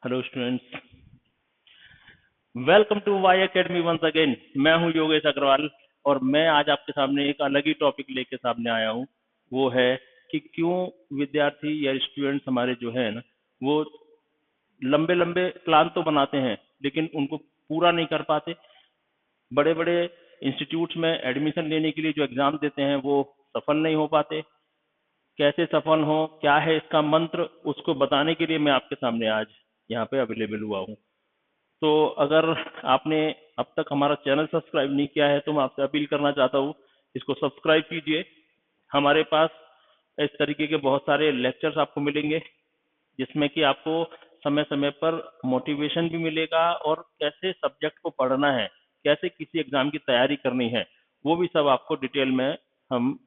Hello students, welcome to Y academy once again. मैं हूं योगेश अग्रवाल और मैं आज आपके सामने एक अलग ही टॉपिक लेके सामने आया हूं। वो है कि क्यों विद्यार्थी या स्टूडेंट्स हमारे जो है ना, वो लंबे लंबे प्लान तो बनाते हैं लेकिन उनको पूरा नहीं कर पाते। बड़े बड़े इंस्टीट्यूट्स में एडमिशन लेने के लिए जो एग्जाम देते हैं वो सफल नहीं हो पाते। कैसे सफल हो, क्या है इसका मंत्र, उसको बताने के लिए मैं आपके सामने आज यहाँ पे अवेलेबल हुआ हूँ। तो अगर आपने अब तक हमारा चैनल सब्सक्राइब नहीं किया है तो मैं आपसे अपील करना चाहता हूँ, इसको सब्सक्राइब कीजिए। हमारे पास इस तरीके के बहुत सारे लेक्चर्स आपको मिलेंगे जिसमें कि आपको समय समय पर मोटिवेशन भी मिलेगा और कैसे सब्जेक्ट को पढ़ना है, कैसे किसी एग्जाम की तैयारी करनी है, वो भी सब आपको डिटेल में हम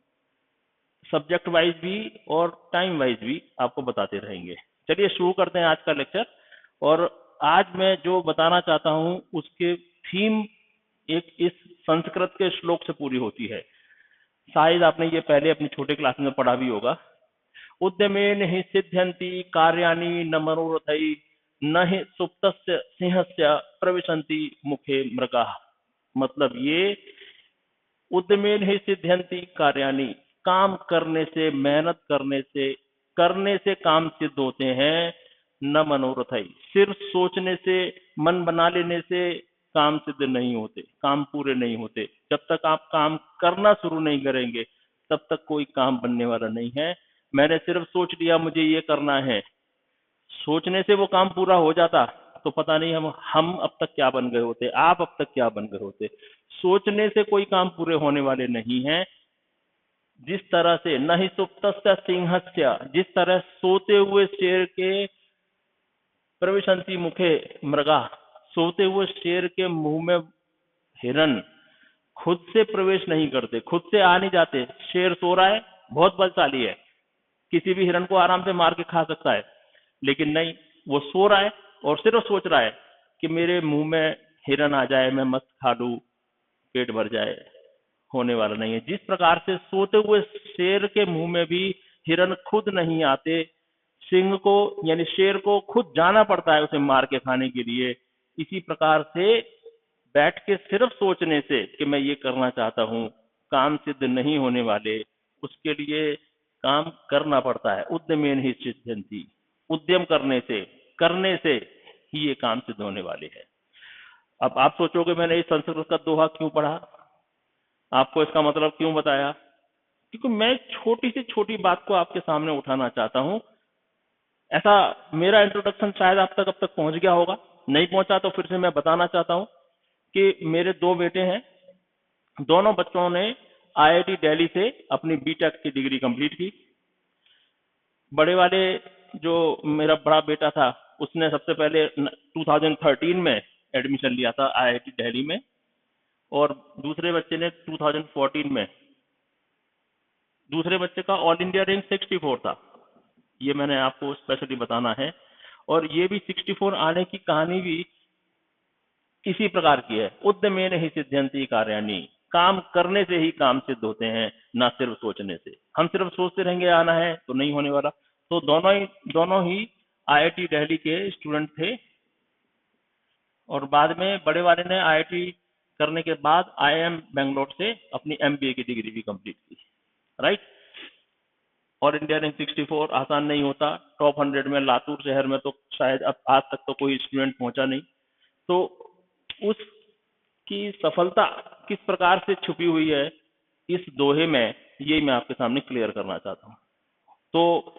सब्जेक्ट वाइज भी और टाइम वाइज भी आपको बताते रहेंगे। चलिए शुरू करते हैं आज का लेक्चर। और आज मैं जो बताना चाहता हूं उसके थीम एक इस संस्कृत के श्लोक से पूरी होती है। शायद आपने ये पहले अपनी छोटे क्लास में पढ़ा भी होगा। उद्यमेन हि सिद्ध्यन्ति कार्याणि न मनोरथै, न हि सुप्तस्य सिंहस्य प्रविशन्ति मुखे मृगाः। मतलब ये उद्यमेन ही सिद्ध्यंति कार्याणि, काम करने से, मेहनत करने से काम सिद्ध होते हैं। न मनोरथ ही, सिर्फ सोचने से, मन बना लेने से काम सिद्ध नहीं होते, काम पूरे नहीं होते। जब तक आप काम करना शुरू नहीं करेंगे तब तक कोई काम बनने वाला नहीं है। मैंने सिर्फ सोच लिया मुझे ये करना है, सोचने से वो काम पूरा हो जाता तो पता नहीं हम अब तक क्या बन गए होते, आप अब तक क्या बन गए होते। सोचने से कोई काम पूरे होने वाले नहीं हैं। जिस तरह से न ही सुप्तस्य सिंहस्य, जिस तरह सोते हुए शेर के प्रविशंति मुखे मृगा, सोते हुए शेर के मुंह में हिरन खुद से प्रवेश नहीं करते, खुद से आ नहीं जाते। शेर सो रहा है, बहुत बलशाली है, किसी भी हिरन को आराम से मार के खा सकता है, लेकिन नहीं, वो सो रहा है और सिर्फ सोच रहा है कि मेरे मुंह में हिरन आ जाए, मैं मस्त खा लूं, पेट भर जाए। होने वाला नहीं है। जिस प्रकार से सोते हुए शेर के मुंह में भी हिरन खुद नहीं आते, सिंह को यानी शेर को खुद जाना पड़ता है उसे मार के खाने के लिए। इसी प्रकार से बैठ के सिर्फ सोचने से कि मैं ये करना चाहता हूँ, काम सिद्ध नहीं होने वाले। उसके लिए काम करना पड़ता है। उद्यमेन ही सिद्ध्यंति, उद्यम करने से ही ये काम सिद्ध होने वाले हैं। अब आप सोचोगे मैंने इस संस्कृत का दोहा क्यों पढ़ा, आपको इसका मतलब क्यों बताया? क्योंकि मैं छोटी से छोटी बात को आपके सामने उठाना चाहता हूं। ऐसा मेरा इंट्रोडक्शन शायद आप तक अब तक पहुंच गया होगा, नहीं पहुंचा तो फिर से मैं बताना चाहता हूं कि मेरे दो बेटे हैं। दोनों बच्चों ने आईआईटी दिल्ली से अपनी बीटेक की डिग्री कंप्लीट की। बड़े वाले जो मेरा बड़ा बेटा था उसने सबसे पहले 2013 में एडमिशन लिया था आईआईटी दिल्ली में, और दूसरे बच्चे ने 2014 में। दूसरे बच्चे का ऑल इंडिया रैंक 64 था, ये मैंने आपको स्पेशली बताना है। और ये भी 64 आने की कहानी भी इसी प्रकार की है। उद्यमेन ही सिद्ध्यंति कार्याणि, काम करने से ही काम सिद्ध होते हैं, ना सिर्फ सोचने से। हम सिर्फ सोचते रहेंगे आना है तो नहीं होने वाला। तो दोनों ही आईआईटी दिल्ली के स्टूडेंट थे, और बाद में बड़े वाले ने आईआईटी करने के बाद आईआईएम बेंगलोर से अपनी एमबीए की डिग्री भी कंप्लीट की। राइट। और इंडिया रैंक 64 आसान नहीं होता। टॉप 100 में लातूर शहर में तो शायद अब आज तक तो कोई स्टूडेंट पहुंचा नहीं। तो उसकी सफलता किस प्रकार से छुपी हुई है इस दोहे में, ये मैं आपके सामने क्लियर करना चाहता हूँ। तो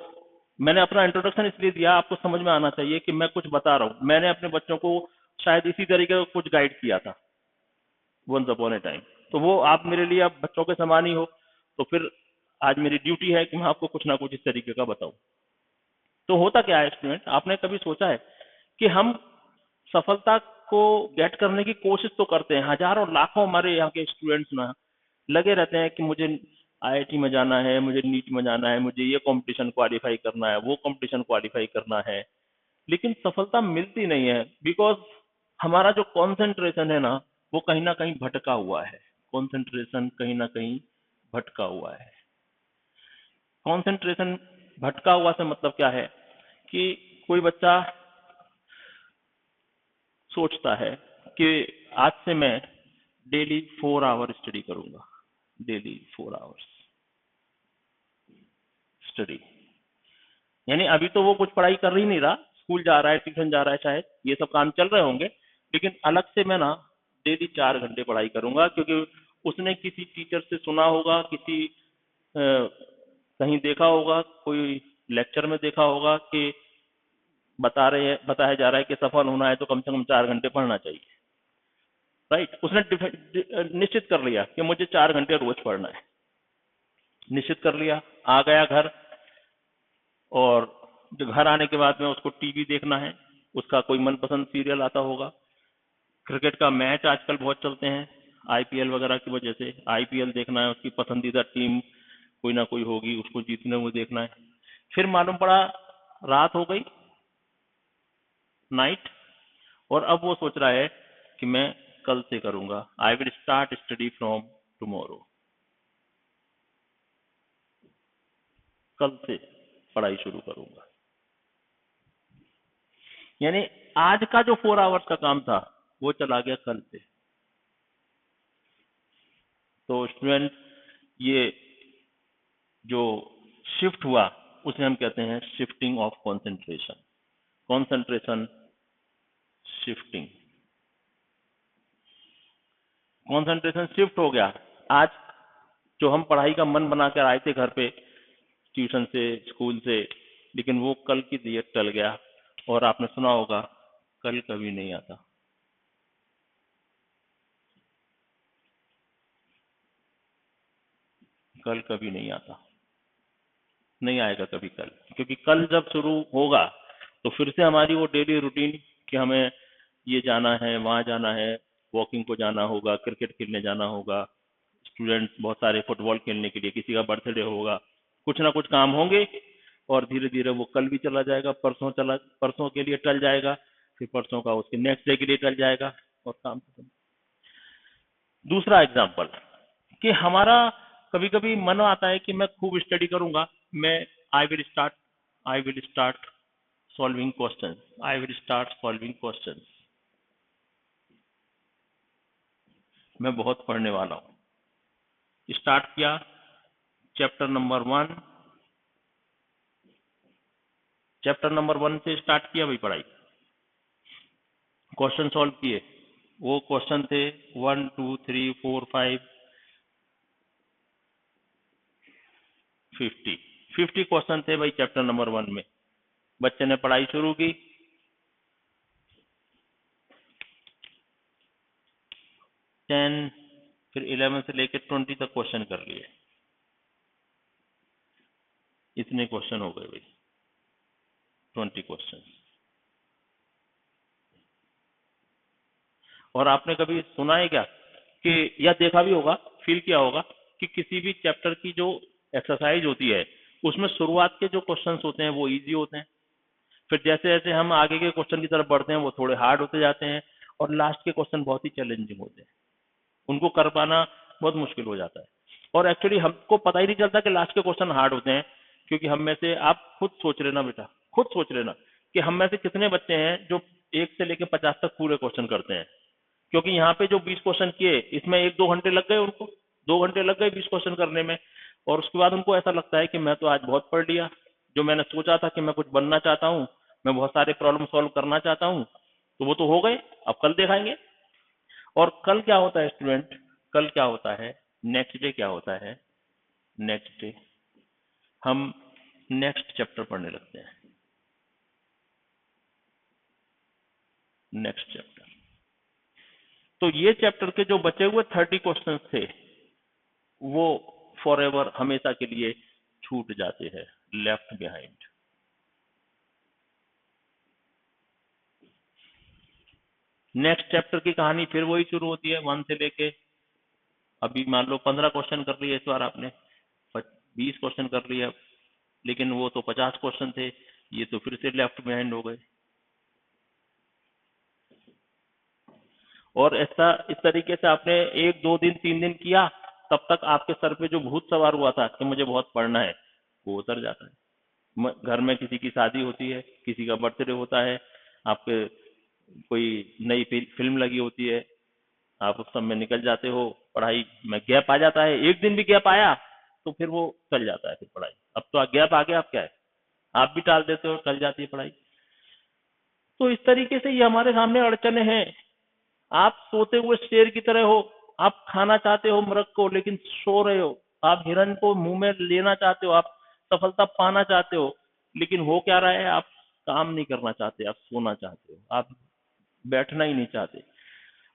मैंने अपना इंट्रोडक्शन इसलिए दिया, आपको समझ में आना चाहिए कि मैं कुछ बता रहा हूँ। मैंने अपने बच्चों को शायद इसी तरीके का कुछ गाइड किया था वंस अपॉन ए टाइम। तो वो आप मेरे लिए अब बच्चों के समान ही हो, तो फिर आज मेरी ड्यूटी है कि मैं आपको कुछ ना कुछ इस तरीके का बताऊं। तो होता क्या है स्टूडेंट, आपने कभी सोचा है कि हम सफलता को गेट करने की कोशिश तो करते हैं, हजारों लाखों हमारे यहाँ के स्टूडेंट्स ना लगे रहते हैं कि मुझे आईआईटी में जाना है, मुझे नीट में जाना है, मुझे ये कंपटीशन क्वालिफाई करना है, वो कंपटीशन क्वालिफाई करना है, लेकिन सफलता मिलती नहीं है। बिकॉज हमारा जो कॉन्सेंट्रेशन है ना, वो कहीं ना कहीं भटका हुआ है। कॉन्सेंट्रेशन कहीं ना कहीं भटका हुआ है। कॉन्सेंट्रेशन भटका हुआ से मतलब क्या है कि कोई बच्चा सोचता है कि आज से मैं डेली 4 आवर स्टडी करूंगा, डेली 4 आवर्स स्टडी, यानी अभी तो वो कुछ पढ़ाई कर ही नहीं रहा, स्कूल जा रहा है, ट्यूशन जा रहा है, शायद ये सब काम चल रहे होंगे, लेकिन अलग से मैं ना डेली 4 घंटे पढ़ाई करूंगा, क्योंकि उसने किसी टीचर से सुना होगा, किसी कहीं देखा होगा, कोई लेक्चर में देखा होगा कि बताया जा रहा है कि सफल होना है तो कम से कम 4 घंटे पढ़ना चाहिए, राइट। उसने निश्चित कर लिया कि मुझे 4 घंटे रोज पढ़ना है, निश्चित कर लिया, आ गया घर, और जो घर आने के बाद में उसको टीवी देखना है, उसका कोई मनपसंद सीरियल आता होगा, क्रिकेट का मैच आजकल बहुत चलते हैं आईपीएल वगैरह की वजह से, आईपीएल देखना है, उसकी पसंदीदा टीम कोई ना कोई होगी, उसको जीतने वो देखना है। फिर मालूम पड़ा रात हो गई, नाइट, और अब वो सोच रहा है कि मैं कल से करूंगा, I will start study from tomorrow, कल से पढ़ाई शुरू करूंगा। यानी आज का जो 4 आवर्स का काम था वो चला गया कल से। तो स्टूडेंट, ये जो शिफ्ट हुआ उसे हम कहते हैं shifting of concentration, concentration shifting, concentration shift हो गया। आज जो हम पढ़ाई का मन बना कर आए थे घर पे, ट्यूशन से, स्कूल से, लेकिन वो कल की दिए टल गया, और आपने सुना होगा कल कभी नहीं आता, कल कभी नहीं आता, नहीं आएगा कभी कल, क्योंकि कल जब शुरू होगा तो फिर से हमारी वो डेली रूटीन कि हमें ये जाना है, वहां जाना है, वॉकिंग को जाना होगा, क्रिकेट खेलने जाना होगा, स्टूडेंट्स बहुत सारे फुटबॉल खेलने के लिए, किसी का बर्थडे होगा, कुछ ना कुछ काम होंगे, और धीरे धीरे वो कल भी चला जाएगा, परसों के लिए टल जाएगा, फिर परसों का उसके नेक्स्ट डे के लिए टल जाएगा, और काम खत्म। दूसरा एग्जाम्पल कि हमारा कभी कभी मन आता है कि मैं खूब स्टडी करूंगा, मैं I will start solving questions, I will start solving questions, मैं बहुत पढ़ने वाला हूं। स्टार्ट किया चैप्टर नंबर 1, चैप्टर नंबर 1 से स्टार्ट किया भाई पढ़ाई, क्वेश्चन सॉल्व किए, वो क्वेश्चन थे 1 2 3 4 5 50 क्वेश्चन थे भाई चैप्टर नंबर 1 में। बच्चे ने पढ़ाई शुरू की, 10 फिर 11 से लेकर 20 तक क्वेश्चन कर लिए, इतने क्वेश्चन हो गए भाई, 20 क्वेश्चन। और आपने कभी सुना है क्या कि, या देखा भी होगा, फील किया होगा कि किसी भी चैप्टर की जो एक्सरसाइज होती है उसमें शुरुआत के जो क्वेश्चंस होते हैं वो इजी होते हैं, फिर जैसे जैसे हम आगे के क्वेश्चन की तरफ बढ़ते हैं वो थोड़े हार्ड होते जाते हैं, और लास्ट के क्वेश्चन बहुत ही चैलेंजिंग होते हैं, उनको कर पाना बहुत मुश्किल हो जाता है। और एक्चुअली हमको पता ही नहीं चलता कि लास्ट के क्वेश्चन हार्ड होते हैं, क्योंकि हम में से, आप खुद सोच लेना बेटा, खुद सोच लेना कि हम में से कितने बच्चे हैं जो 1 से लेकर 50 तक पूरे क्वेश्चन करते हैं, क्योंकि यहाँ पे जो 20 क्वेश्चन किए इसमें 1-2 घंटे लग गए, उनको 2 घंटे लग गए 20 क्वेश्चन करने में, और उसके बाद उनको ऐसा लगता है कि मैं तो आज बहुत पढ़ लिया, जो मैंने सोचा था कि मैं कुछ बनना चाहता हूँ, मैं बहुत सारे प्रॉब्लम सॉल्व करना चाहता हूँ, तो वो तो हो गए, अब कल दिखाएंगे। और कल क्या होता है स्टूडेंट, कल क्या होता है, नेक्स्ट डे क्या होता है, नेक्स्ट डे हम नेक्स्ट चैप्टर पढ़ने लगते हैं, नेक्स्ट चैप्टर। तो ये चैप्टर के जो बचे हुए 30 क्वेश्चंस थे वो फॉर एवर, हमेशा के लिए छूट जाते हैं, लेफ्ट बिहाइंड। नेक्स्ट चैप्टर की कहानी फिर वही शुरू होती है 1 से लेके, अभी मान लो 15 क्वेश्चन कर लिए इस बार आपने, 20 क्वेश्चन कर लिया, लेकिन वो तो 50 क्वेश्चन थे, ये तो फिर से लेफ्ट बिहाइंड हो गए। और ऐसा इस तरीके से आपने 1 2 दिन 3 दिन किया, तब तक आपके सर पे जो भूत सवार हुआ था कि मुझे बहुत पढ़ना है, वो उतर जाता है। घर में किसी की शादी होती है, किसी का बर्थडे होता है, आपके कोई नई फिल्म लगी होती है, आप उस समय निकल जाते हो, पढ़ाई में गैप आ जाता है, एक दिन भी गैप आया तो फिर वो चल जाता है फिर पढ़ाई। अब तो गैप आ गया, अब क्या है, आप भी टाल देते हो, चल जाती है पढ़ाई। तो इस तरीके से ये हमारे सामने अड़चने हैं। आप सोते हुए शेर की तरह हो, आप खाना चाहते हो मृग को लेकिन सो रहे हो, आप हिरन को मुंह में लेना चाहते हो, आप सफलता पाना चाहते हो, लेकिन हो क्या रहा है, आप काम नहीं करना चाहते, आप सोना चाहते हो, आप बैठना ही नहीं चाहते।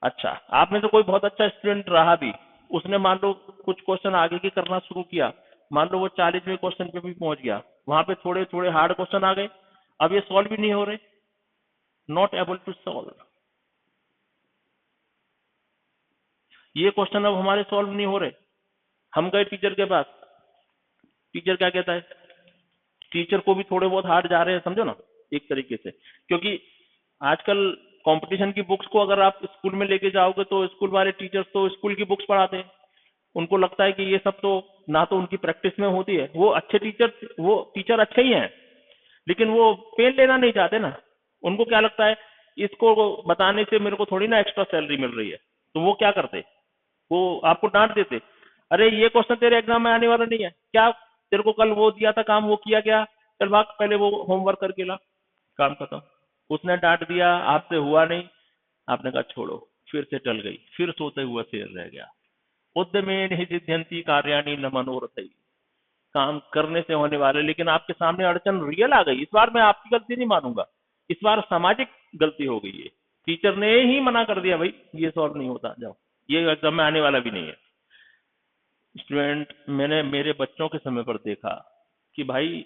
अच्छा, आप में से कोई बहुत अच्छा स्टूडेंट रहा भी, उसने मान लो कुछ क्वेश्चन आगे की करना शुरू किया, मान लो वो 40वें क्वेश्चन पे भी पहुंच गया, वहां पे थोड़े थोड़े हार्ड क्वेश्चन आ गए, अब ये सॉल्व भी नहीं हो रहे, नॉट एबल टू सॉल्व, ये क्वेश्चन अब हमारे सॉल्व नहीं हो रहे। हम गए टीचर के पास, टीचर क्या कहता है, टीचर को भी थोड़े बहुत हार्ड जा रहे हैं, समझो ना, एक तरीके से, क्योंकि आजकल कंपटीशन की बुक्स को अगर आप स्कूल में लेके जाओगे तो स्कूल वाले टीचर्स तो स्कूल की बुक्स पढ़ाते हैं, उनको लगता है कि ये सब तो ना तो उनकी प्रैक्टिस में होती है, वो अच्छे टीचर, वो टीचर अच्छे ही हैं, लेकिन वो पेन लेना नहीं चाहते ना, उनको क्या लगता है इसको बताने से मेरे को थोड़ी ना एक्स्ट्रा सैलरी मिल रही है, तो वो क्या करते, वो आपको डांट देते, अरे ये क्वेश्चन तेरे एग्जाम में आने वाला नहीं है क्या, तेरे को कल वो दिया था काम, वो किया क्या, चल भाग पहले वो होमवर्क करके ला, काम खत्म। उसने डांट दिया, आपसे हुआ नहीं, आपने कहा छोड़ो, फिर से टल गई, फिर सोते हुए शेर रह गया। उद्यमेन हि सिद्ध्यंति कार्याणि न मनोरथै, काम करने से होने वाले, लेकिन आपके सामने अड़चन रियल आ गई, इस बार मैं आपकी गलती नहीं मानूंगा, इस बार सामाजिक गलती हो गई है, टीचर ने ही मना कर दिया भाई ये सॉल्व नहीं होता, जाओ, ये एग्जाम में आने वाला भी नहीं है। स्टूडेंट, मैंने मेरे बच्चों के समय पर देखा कि भाई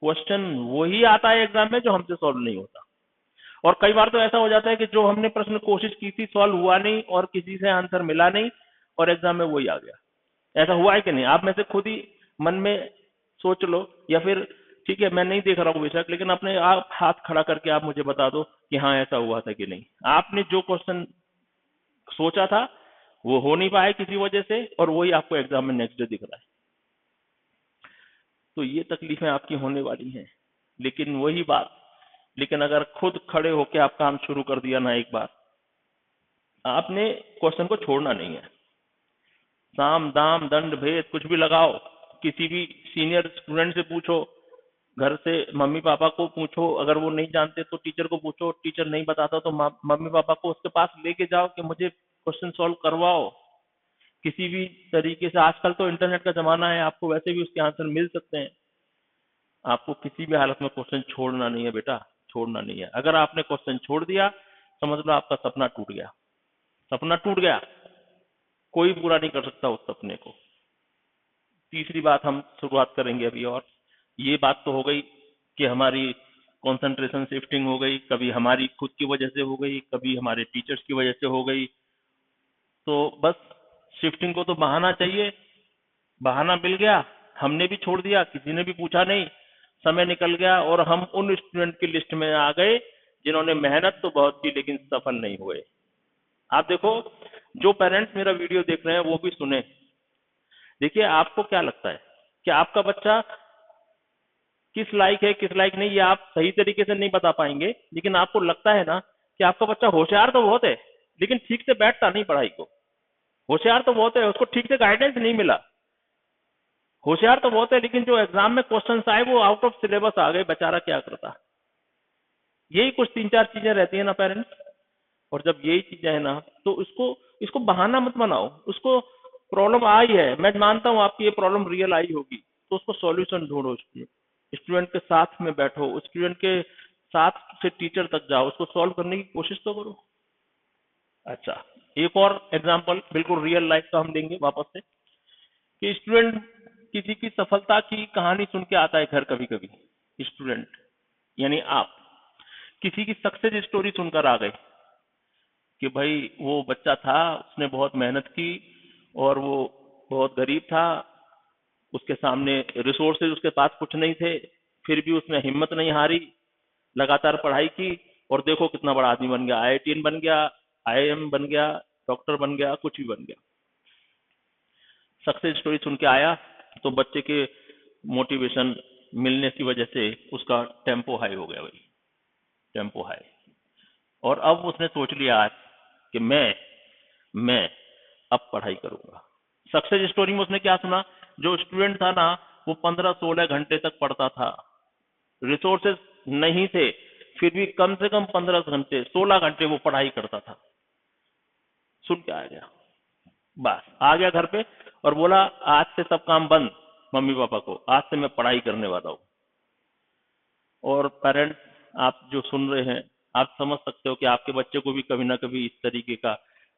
क्वेश्चन वही आता है एग्जाम में जो हमसे सॉल्व नहीं होता, और कई बार तो ऐसा हो जाता है कि जो हमने प्रश्न कोशिश की थी सॉल्व हुआ नहीं और किसी से आंसर मिला नहीं और एग्जाम में वही आ गया। ऐसा हुआ है कि नहीं, आप में से खुद ही मन में सोच लो, या फिर ठीक है मैं नहीं देख रहा हूँ बेशक, लेकिन अपने आप हाथ खड़ा करके आप मुझे बता दो कि हाँ ऐसा हुआ था कि नहीं, आपने जो क्वेश्चन सोचा था वो हो नहीं पाया किसी वजह से और वही आपको एग्जाम में नेक्स्ट डे दिख रहा है। तो ये तकलीफें आपकी होने वाली हैं, लेकिन वही बात, लेकिन अगर खुद खड़े होकर आप काम शुरू कर दिया ना एक बार, आपने क्वेश्चन को छोड़ना नहीं है, साम दाम दंड भेद कुछ भी लगाओ, किसी भी सीनियर स्टूडेंट से पूछो, घर से मम्मी पापा को पूछो, अगर वो नहीं जानते तो टीचर को पूछो, टीचर नहीं बताता तो मम्मी पापा को उसके पास लेके जाओ कि मुझे क्वेश्चन सॉल्व करवाओ, किसी भी तरीके से, आजकल तो इंटरनेट का जमाना है, आपको वैसे भी उसके आंसर मिल सकते हैं, आपको किसी भी हालत में क्वेश्चन छोड़ना नहीं है बेटा, छोड़ना नहीं है, अगर आपने क्वेश्चन छोड़ दिया समझ लो आपका सपना टूट गया, सपना टूट गया, कोई पूरा नहीं कर सकता उस सपने को। तीसरी बात हम शुरुआत करेंगे अभी, और ये बात तो हो गई कि हमारी कंसंट्रेशन शिफ्टिंग हो गई, कभी हमारी खुद की वजह से हो गई, कभी हमारे टीचर्स की वजह से हो गई, तो बस शिफ्टिंग को तो बहाना चाहिए, बहाना मिल गया, हमने भी छोड़ दिया, किसी ने भी पूछा नहीं, समय निकल गया और हम उन स्टूडेंट की लिस्ट में आ गए जिन्होंने मेहनत तो बहुत की लेकिन सफल नहीं हुए। आप देखो, जो पेरेंट्स मेरा वीडियो देख रहे हैं वो भी सुने, देखिए आपको क्या लगता है कि आपका बच्चा किस लायक है किस लायक नहीं, ये आप सही तरीके से नहीं बता पाएंगे, लेकिन आपको लगता है ना कि आपका बच्चा होशियार तो बहुत है लेकिन ठीक से बैठता नहीं पढ़ाई को, होशियार तो बहुत है, उसको ठीक से गाइडेंस नहीं मिला, होशियार तो बहुत है लेकिन जो एग्जाम में क्वेश्चन आए वो आउट ऑफ सिलेबस आ गए, बेचारा क्या करता। यही कुछ 3-4 चीजें रहती है ना पेरेंट्स, और जब यही चीजें है ना तो इसको इसको बहाना मत बनाओ, उसको प्रॉब्लम आई है, मैं मानता हूँ आपकी ये प्रॉब्लम रियल आई होगी, तो उसको सॉल्यूशन ढूंढो, स्टूडेंट के साथ में बैठो, स्टूडेंट के साथ से टीचर तक जाओ, उसको सॉल्व करने की कोशिश तो करो। अच्छा, एक और एग्जांपल बिल्कुल रियल लाइफ का हम देंगे वापस से, कि स्टूडेंट किसी की सफलता की कहानी सुन के आता है घर, कभी कभी स्टूडेंट यानी आप किसी की सक्सेस स्टोरी सुनकर आ गए कि भाई वो बच्चा था, उसने बहुत मेहनत की और वो बहुत गरीब था, उसके सामने रिसोर्सेज उसके पास कुछ नहीं थे, फिर भी उसने हिम्मत नहीं हारी, लगातार पढ़ाई की और देखो कितना बड़ा आदमी बन गया, आईआईटीएन बन गया, आईआईएम बन गया, डॉक्टर बन गया, कुछ भी बन गया। सक्सेस स्टोरी सुन के आया तो बच्चे के मोटिवेशन मिलने की वजह से उसका टेम्पो हाई हो गया भाई, टेम्पो हाई, और अब उसने सोच लिया आज कि मैं अब पढ़ाई करूंगा। सक्सेस स्टोरी में उसने क्या सुना, जो स्टूडेंट था ना वो 15-16 घंटे तक पढ़ता था, रिसोर्सेज नहीं थे, फिर भी कम से कम 15 घंटे 16 घंटे वो पढ़ाई करता था। सुन के आ गया, बस आ गया घर पे और बोला आज से सब काम बंद, मम्मी पापा को आज से मैं पढ़ाई करने वाला हूँ। और पेरेंट्स आप जो सुन रहे हैं, आप समझ सकते हो कि आपके बच्चे को भी कभी ना कभी इस तरीके का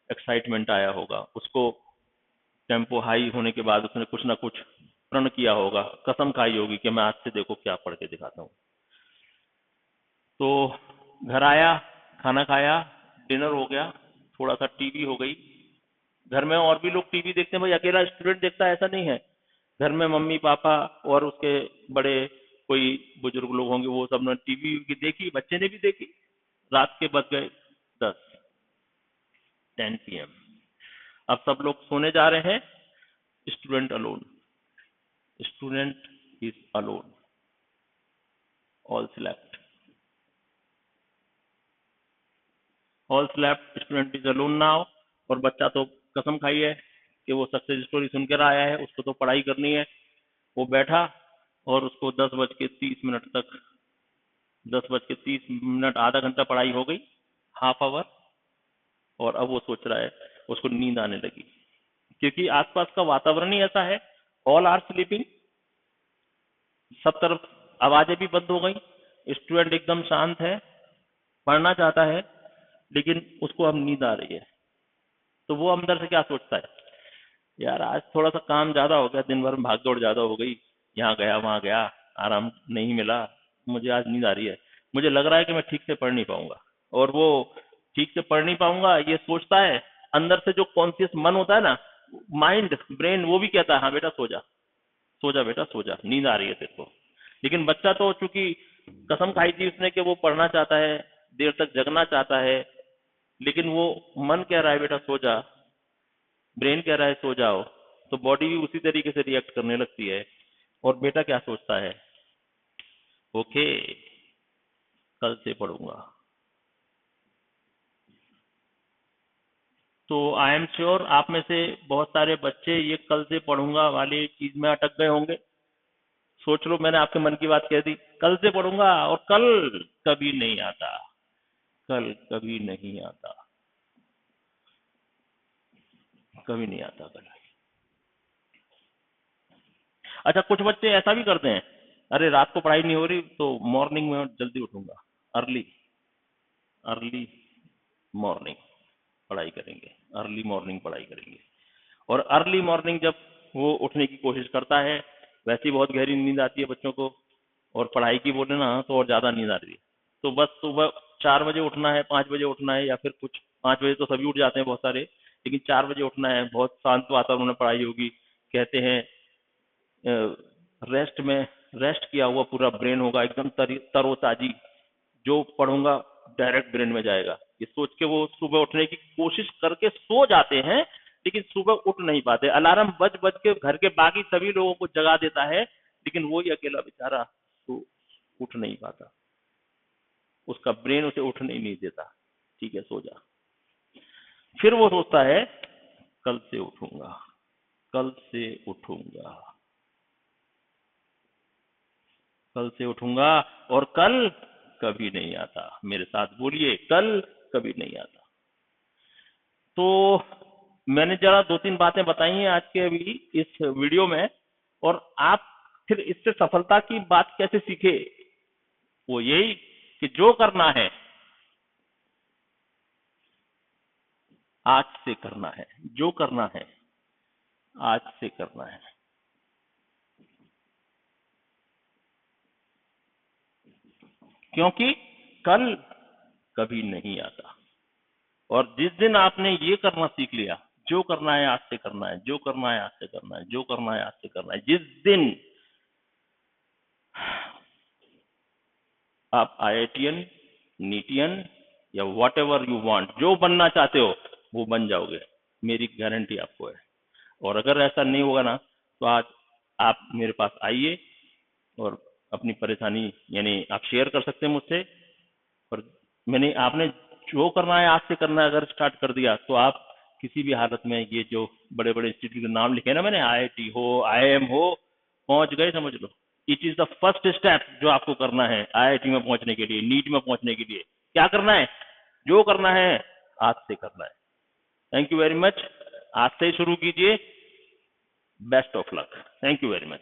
एक्साइटमेंट आया होगा, उसको टेम्पो हाई होने के बाद उसने कुछ ना कुछ प्रण किया होगा, कसम खाई होगी कि मैं आज से देखो क्या पढ़ के दिखाता हूँ। तो घर आया, खाना खाया, डिनर हो गया, थोड़ा सा टीवी हो गई। घर में और भी लोग टीवी देखते हैं भाई, अकेला स्टूडेंट देखता है ऐसा नहीं है। घर में मम्मी पापा और उसके बड़े कोई बुजुर्ग लोग होंगे, वो सब ने टीवी की देखी, बच्चे ने भी देखी। रात के बज गए 10 PM। अब सब लोग सोने जा रहे हैं, student alone, student is alone, all slept, all slept, student is alone now. और बच्चा तो कसम खाई है कि वो सक्सेस स्टोरी सुनकर आया है, उसको तो पढ़ाई करनी है। वो बैठा और उसको 10:30 तक, 10:30 आधा घंटा पढ़ाई हो गई, हाफ आवर। और अब वो सोच रहा है, उसको नींद आने लगी, क्योंकि आसपास का वातावरण ही ऐसा है, ऑल आर स्लीपिंग, सब तरफ आवाजें भी बंद हो गई, स्टूडेंट एकदम शांत है, पढ़ना चाहता है लेकिन उसको अब नींद आ रही है। तो वो अंदर से क्या सोचता है, यार आज थोड़ा सा काम ज्यादा हो गया, दिन भर में भाग दौड़ ज्यादा हो गई, यहाँ गया वहां गया, आराम नहीं मिला, मुझे आज नींद आ रही है, मुझे लग रहा है कि मैं ठीक से पढ़ नहीं पाऊंगा। और वो ठीक से पढ़ नहीं पाऊंगा ये सोचता है, अंदर से जो कॉन्शियस मन होता है ना, माइंड ब्रेन, वो भी कहता है हाँ बेटा सो जा, सो जा बेटा सो जा, नींद आ रही है तेरे को। लेकिन बच्चा तो चूंकि कसम खाई थी उसने कि वो पढ़ना चाहता है, देर तक जगना चाहता है, लेकिन वो मन कह रहा है बेटा सो जा, ब्रेन कह रहा है सो जाओ, तो बॉडी भी उसी तरीके से रिएक्ट करने लगती है। और बेटा क्या सोचता है, ओके कल से पढ़ूंगा। तो आई एम श्योर आप में से बहुत सारे बच्चे ये कल से पढ़ूंगा वाली चीज में अटक गए होंगे। सोच लो, मैंने आपके मन की बात कह दी, कल से पढ़ूंगा, और कल कभी नहीं आता, कल कभी नहीं आता, कभी नहीं आता कल। अच्छा, कुछ बच्चे ऐसा भी करते हैं, अरे रात को पढ़ाई नहीं हो रही तो मॉर्निंग में जल्दी उठूंगा, अर्ली, अर्ली मॉर्निंग पढ़ाई करेंगे, अर्ली मॉर्निंग पढ़ाई करेंगे। और अर्ली मॉर्निंग जब वो उठने की कोशिश करता है, वैसे ही बहुत गहरी नींद आती है बच्चों को, और पढ़ाई की बोले ना तो और ज्यादा नींद आ रही है। तो बस सुबह 4 बजे उठना है, 5 बजे उठना है, या फिर कुछ 5 बजे तो सभी उठ जाते हैं बहुत सारे, लेकिन 4 बजे उठना है, बहुत शांत वातावरण में पढ़ाई होगी। कहते हैं रेस्ट में, रेस्ट किया हुआ पूरा ब्रेन होगा, एकदम तरोताजी, जो पढ़ूंगा डायरेक्ट ब्रेन में जाएगा, ये सोच के वो सुबह उठने की कोशिश करके सो जाते हैं, लेकिन सुबह उठ नहीं पाते। अलार्म बज बज के घर के बाकी सभी लोगों को जगा देता है, लेकिन वो ही अकेला बेचारा तो उठ नहीं पाता, उसका ब्रेन उसे उठने ही नहीं देता। ठीक है सो जा। फिर वो सोचता है कल से उठूंगा, कल से उठूंगा, कल से उठूंगा, और कल कभी नहीं आता। मेरे साथ बोलिए, कल कभी नहीं आता। तो मैंने जरा 2-3 बातें बताई हैं आज के अभी इस वीडियो में, और आप फिर इससे सफलता की बात कैसे सीखे, वो यही कि जो करना है आज से करना है, जो करना है आज से करना है। क्योंकि कल कभी नहीं आता। और जिस दिन आपने ये करना सीख लिया, जो करना है आज से करना है, जो करना है आज से करना है, जो करना है आज से करना है, जिस दिन आप आईआईटीएन, नीटियन, या वॉट एवर यू वांट, जो बनना चाहते हो वो बन जाओगे, मेरी गारंटी आपको है। और अगर ऐसा नहीं होगा ना, तो आज आप मेरे पास आइए और अपनी परेशानी यानी आप शेयर कर सकते हैं मुझसे। और मैंने आपने जो करना है आज से करना है, अगर स्टार्ट कर दिया तो आप किसी भी हालत में ये जो बड़े बड़े इंस्टीट्यूट के नाम लिखे ना मैंने, आईआईटी हो, आईआईएम हो, पहुंच गए समझ लो। It is the first step जो आपको करना है आईआईटी में पहुंचने के लिए, नीट में पहुंचने के लिए। क्या करना है? जो करना है आज से करना है। Thank you very much. आज से ही शुरू कीजिए। Best of luck. Thank you very much.